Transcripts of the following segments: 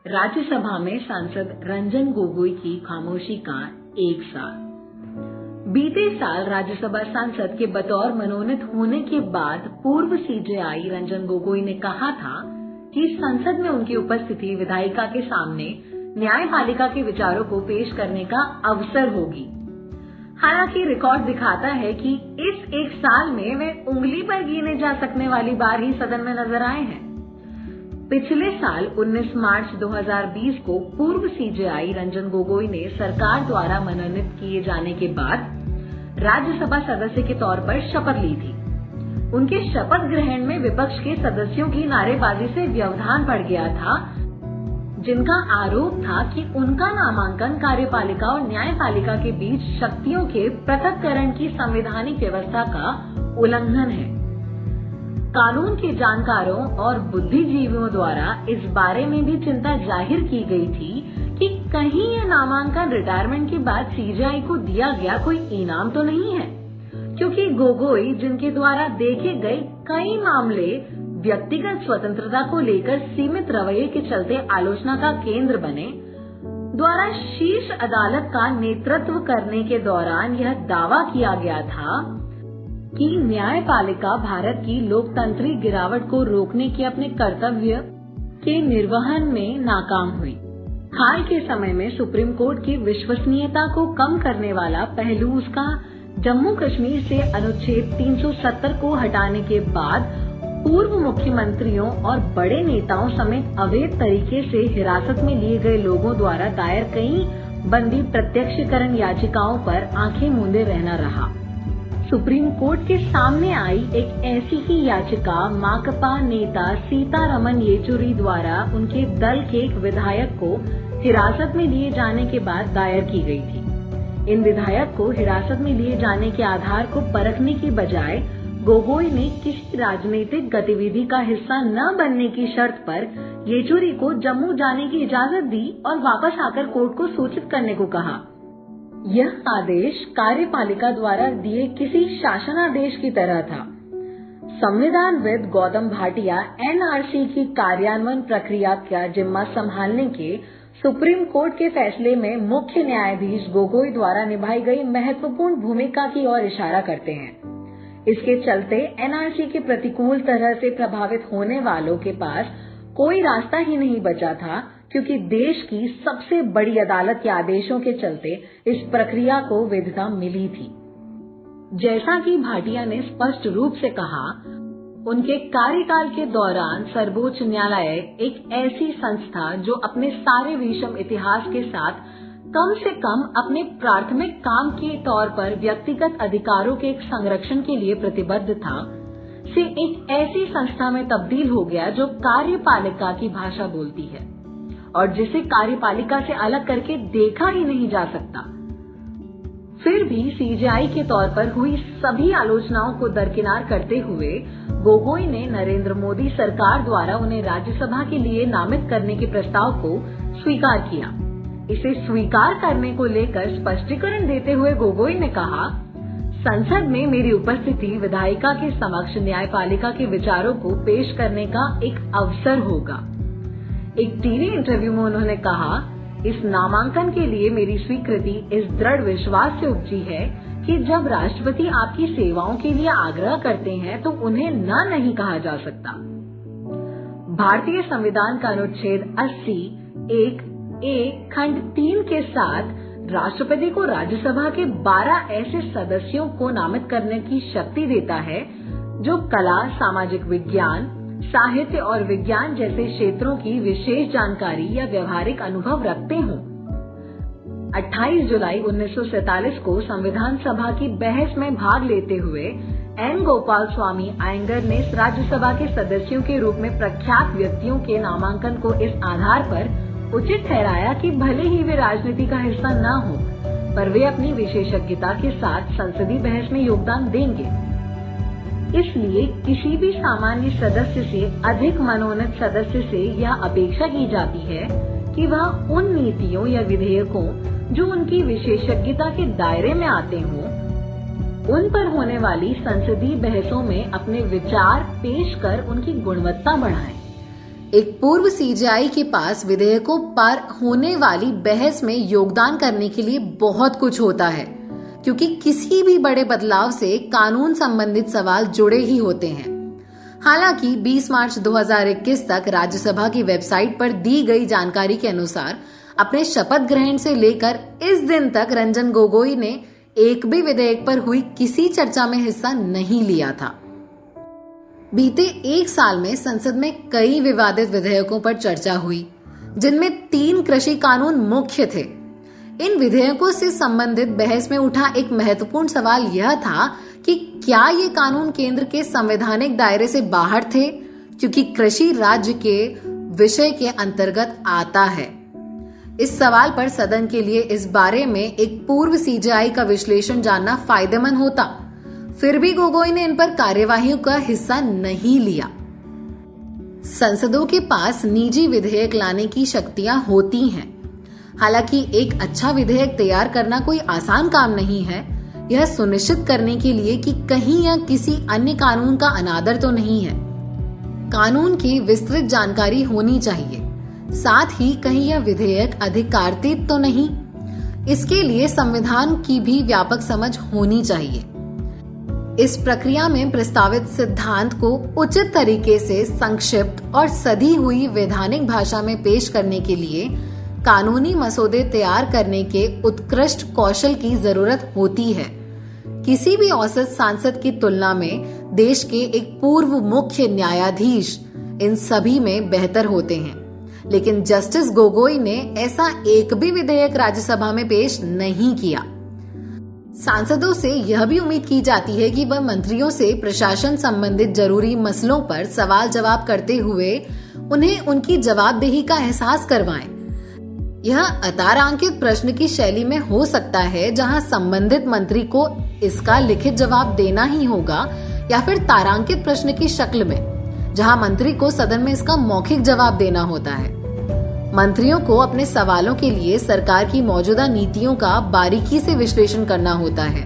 राज्यसभा में सांसद रंजन गोगोई की खामोशी का 1 साल। बीते साल राज्यसभा सांसद के बतौर मनोनीत होने के बाद पूर्व सीजेआई रंजन गोगोई ने कहा था कि संसद में उनकी उपस्थिति विधायिका के सामने न्यायपालिका के विचारों को पेश करने का अवसर होगी। हालांकि रिकॉर्ड दिखाता है कि इस 1 साल में वे उंगली पर गिने जा सकने वाली बार ही सदन में नजर आए हैं। पिछले साल 19 मार्च 2020 को पूर्व सीजेआई रंजन गोगोई ने सरकार द्वारा मनोनीत किए जाने के बाद राज्यसभा सदस्य के तौर पर शपथ ली थी। उनके शपथ ग्रहण में विपक्ष के सदस्यों की नारेबाजी से व्यवधान बढ़ गया था, जिनका आरोप था कि उनका नामांकन कार्यपालिका और न्यायपालिका के बीच शक्तियों के पृथक्करण की संवैधानिक व्यवस्था का उल्लंघन है। कानून के जानकारों और बुद्धिजीवियों द्वारा इस बारे में भी चिंता जाहिर की गई थी कि कहीं यह नामांकन रिटायरमेंट के बाद सीजेआई को दिया गया कोई इनाम तो नहीं है, क्योंकि गोगोई, जिनके द्वारा देखे गए कई मामले व्यक्तिगत स्वतंत्रता को लेकर सीमित रवैये के चलते आलोचना का केंद्र बने, द्वारा शीर्ष अदालत का नेतृत्व करने के दौरान यह दावा किया गया था कि न्यायपालिका भारत की लोकतांत्रिक गिरावट को रोकने के अपने कर्तव्य के निर्वहन में नाकाम हुई। हाल के समय में सुप्रीम कोर्ट की विश्वसनीयता को कम करने वाला पहलू उसका जम्मू कश्मीर से अनुच्छेद 370 को हटाने के बाद पूर्व मुख्यमंत्रियों और बड़े नेताओं समेत अवैध तरीके से हिरासत में लिए गए लोगों द्वारा दायर कई बंदी प्रत्यक्षीकरण याचिकाओं पर आंखें मूंदे रहना रहा। सुप्रीम कोर्ट के सामने आई एक ऐसी ही याचिका माकपा नेता सीतारमन येचुरी द्वारा उनके दल के एक विधायक को हिरासत में लिए जाने के बाद दायर की गई थी। इन विधायक को हिरासत में लिए जाने के आधार को परखने की बजाय गोगोई ने किसी राजनीतिक गतिविधि का हिस्सा न बनने की शर्त पर येचुरी को जम्मू जाने की इजाजत दी और वापस आकर कोर्ट को सूचित करने को कहा। यह आदेश कार्यपालिका द्वारा दिए किसी शासनादेश की तरह था। संविधानविद गौतम भाटिया एनआरसी की कार्यान्वयन प्रक्रिया का जिम्मा संभालने के सुप्रीम कोर्ट के फैसले में मुख्य न्यायाधीश गोगोई द्वारा निभाई गई महत्वपूर्ण भूमिका की ओर इशारा करते हैं। इसके चलते एनआरसी के प्रतिकूल तरह से प्रभावित होने वालों के पास कोई रास्ता ही नहीं बचा था, क्योंकि देश की सबसे बड़ी अदालत के आदेशों के चलते इस प्रक्रिया को वैधता मिली थी। जैसा कि भाटिया ने स्पष्ट रूप से कहा, उनके कार्यकाल के दौरान सर्वोच्च न्यायालय एक ऐसी संस्था जो अपने सारे विषम इतिहास के साथ कम से कम अपने प्राथमिक काम के तौर पर व्यक्तिगत अधिकारों के एक संरक्षण के लिए प्रतिबद्ध था, से एक ऐसी संस्था में तब्दील हो गया जो कार्यपालिका की भाषा बोलती है और जिसे कार्यपालिका से अलग करके देखा ही नहीं जा सकता। फिर भी सीजेआई के तौर पर हुई सभी आलोचनाओं को दरकिनार करते हुए गोगोई ने नरेंद्र मोदी सरकार द्वारा उन्हें राज्यसभा के लिए नामित करने के प्रस्ताव को स्वीकार किया। इसे स्वीकार करने को लेकर स्पष्टीकरण देते हुए गोगोई ने कहा, संसद में मेरी उपस्थिति विधायिका के समक्ष न्यायपालिका के विचारों को पेश करने का एक अवसर होगा। एक टीवी इंटरव्यू में उन्होंने कहा, इस नामांकन के लिए मेरी स्वीकृति इस दृढ़ विश्वास से उपजी है कि जब राष्ट्रपति आपकी सेवाओं के लिए आग्रह करते हैं तो उन्हें न नहीं कहा जा सकता। भारतीय संविधान का अनुच्छेद 80(1)(a) खंड 3 के साथ राष्ट्रपति को राज्यसभा के 12 ऐसे सदस्यों को नामित करने की शक्ति देता है जो कला, सामाजिक विज्ञान, साहित्य और विज्ञान जैसे क्षेत्रों की विशेष जानकारी या व्यवहारिक अनुभव रखते हों। 28 जुलाई 1947 को संविधान सभा की बहस में भाग लेते हुए एन गोपाल स्वामी आयंगर ने राज्यसभा के सदस्यों के रूप में प्रख्यात व्यक्तियों के नामांकन को इस आधार पर उचित ठहराया कि भले ही वे राजनीति का हिस्सा न हो, पर वे अपनी विशेषज्ञता के साथ संसदीय बहस में योगदान देंगे। इसलिए किसी भी सामान्य सदस्य से अधिक मनोनीत सदस्य से यह अपेक्षा की जाती है कि वह उन नीतियों या विधेयकों जो उनकी विशेषज्ञता के दायरे में आते हों, उन पर होने वाली संसदीय बहसों में अपने विचार पेश कर उनकी गुणवत्ता बढ़ाएं। एक पूर्व सीजेआई के पास विधेयकों पर होने वाली बहस में योगदान करने के लिए बहुत कुछ होता है, क्योंकि किसी भी बड़े बदलाव से कानून संबंधित सवाल जुड़े ही होते हैं। हालांकि 20 मार्च 2021 तक राज्यसभा की वेबसाइट पर दी गई जानकारी के अनुसार अपने शपथ ग्रहण से लेकर इस दिन तक रंजन गोगोई ने एक भी विधेयक पर हुई किसी चर्चा में हिस्सा नहीं लिया था। बीते एक साल में संसद में कई विवादित विधेयकों पर चर्चा हुई, जिनमें 3 कृषि कानून मुख्य थे। इन विधेयकों से संबंधित बहस में उठा एक महत्वपूर्ण सवाल यह था कि क्या ये कानून केंद्र के संवैधानिक दायरे से बाहर थे, क्योंकि कृषि राज्य के विषय के अंतर्गत आता है। इस सवाल पर सदन के लिए इस बारे में एक पूर्व सीजेआई का विश्लेषण जानना फायदेमंद होता। फिर भी गोगोई ने इन पर कार्यवाही का हिस्सा नहीं लिया। संसदों के पास निजी विधेयक लाने की शक्तियां होती हैं। हालांकि एक अच्छा विधेयक तैयार करना कोई आसान काम नहीं है, यह सुनिश्चित करने के लिए कि कहीं या किसी अन्य कानून का अनादर तो नहीं है। कानून की विस्तृत जानकारी होनी चाहिए, साथ ही कहीं यह विधेयक अधिकारित तो नहीं। इसके लिए संविधान की भी व्यापक समझ होनी चाहिए। इस प्रक्रिया में प्रस्तावित सिद्धांत को उचित तरीके से संक्षिप्त और सधी हुई वैधानिक भाषा में पेश करने के लिए कानूनी मसौदे तैयार करने के उत्कृष्ट कौशल की जरूरत होती है। किसी भी औसत सांसद की तुलना में देश के एक पूर्व मुख्य न्यायाधीश इन सभी में बेहतर होते हैं, लेकिन जस्टिस गोगोई ने ऐसा एक भी विधेयक राज्यसभा में पेश नहीं किया। सांसदों से यह भी उम्मीद की जाती है कि वह मंत्रियों से प्रशासन संबंधित जरूरी मसलों पर सवाल जवाब करते हुए उन्हें उनकी जवाबदेही का एहसास करवाएं। यह अतारांकित प्रश्न की शैली में हो सकता है, जहां संबंधित मंत्री को इसका लिखित जवाब देना ही होगा, या फिर तारांकित प्रश्न की शक्ल में, जहां मंत्री को सदन में इसका मौखिक जवाब देना होता है। मंत्रियों को अपने सवालों के लिए सरकार की मौजूदा नीतियों का बारीकी से विश्लेषण करना होता है,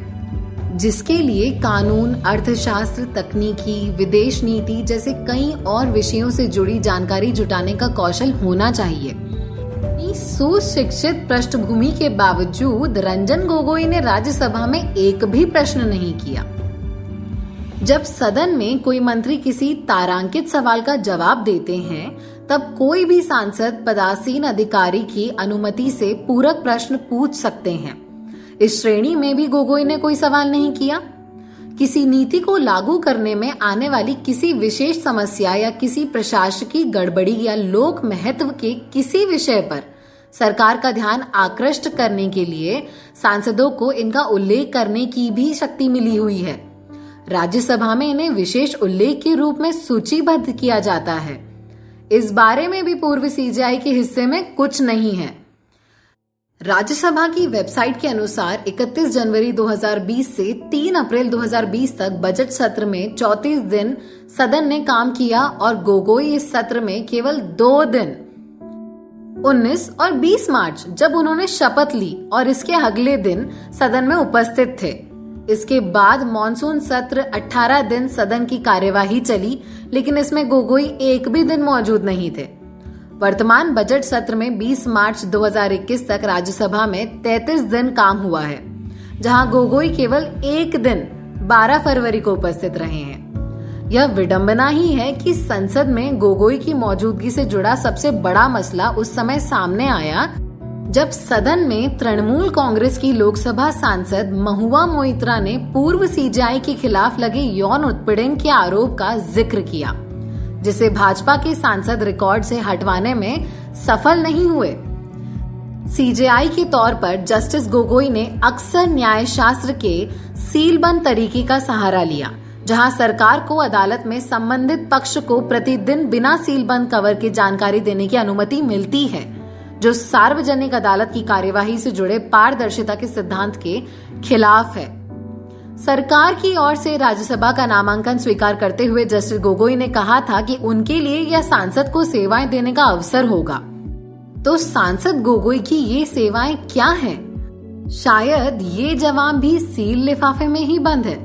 जिसके लिए कानून, अर्थशास्त्र, तकनीकी, विदेश नीति जैसे कई और विषयों से जुड़ी जानकारी जुटाने का कौशल होना चाहिए। सुशिक्षित पृष्ठभूमि के बावजूद रंजन गोगोई ने राज्यसभा में एक भी प्रश्न नहीं किया। जब सदन में कोई मंत्री किसी तारांकित सवाल का जवाब देते हैं, तब कोई भी सांसद पदासीन अधिकारी की अनुमति से पूरक प्रश्न पूछ सकते हैं। इस श्रेणी में भी गोगोई ने कोई सवाल नहीं किया। किसी नीति को लागू करने में आने वाली किसी विशेष समस्या या किसी प्रशासकीय गड़बड़ी या लोक महत्व के किसी विषय पर सरकार का ध्यान आकृष्ट करने के लिए सांसदों को इनका उल्लेख करने की भी शक्ति मिली हुई है। राज्यसभा में इन्हें विशेष उल्लेख के रूप में सूचीबद्ध किया जाता है। इस बारे में भी पूर्व सीजेआई के हिस्से में कुछ नहीं है। राज्यसभा की वेबसाइट के अनुसार 31 जनवरी 2020 से 3 अप्रैल 2020 तक बजट सत्र में 34 दिन सदन ने काम किया और गोगोई इस सत्र में केवल 2 दिन 19 और 20 मार्च, जब उन्होंने शपथ ली और इसके अगले दिन सदन में उपस्थित थे। इसके बाद मॉनसून सत्र 18 दिन सदन की कार्यवाही चली, लेकिन इसमें गोगोई एक भी दिन मौजूद नहीं थे। वर्तमान बजट सत्र में 20 मार्च 2021 तक राज्यसभा में 33 दिन काम हुआ है, जहां गोगोई केवल एक दिन 12 फरवरी को उपस्थित रहे हैं। यह विडंबना ही है कि संसद में गोगोई की मौजूदगी से जुड़ा सबसे बड़ा मसला उस समय सामने आया जब सदन में तृणमूल कांग्रेस की लोकसभा सांसद महुआ मोइत्रा ने पूर्व सीजेआई के खिलाफ लगे यौन उत्पीड़न के आरोप का जिक्र किया, जिसे भाजपा के सांसद रिकॉर्ड से हटवाने में सफल नहीं हुए। सीजेआई के तौर पर जस्टिस गोगोई ने अक्सर न्यायशास्त्र के सीलबंद तरीके का सहारा लिया, जहां सरकार को अदालत में संबंधित पक्ष को प्रतिदिन बिना सीलबंद कवर की जानकारी देने की अनुमति मिलती है, जो सार्वजनिक अदालत की कार्यवाही से जुड़े पारदर्शिता के सिद्धांत के खिलाफ है। सरकार की ओर से राज्यसभा का नामांकन स्वीकार करते हुए जस्टिस गोगोई ने कहा था कि उनके लिए यह सांसद को सेवाएं देने का अवसर होगा। तो सांसद गोगोई की ये सेवाएं क्या हैं? शायद ये जवाब भी सील लिफाफे में ही बंद है।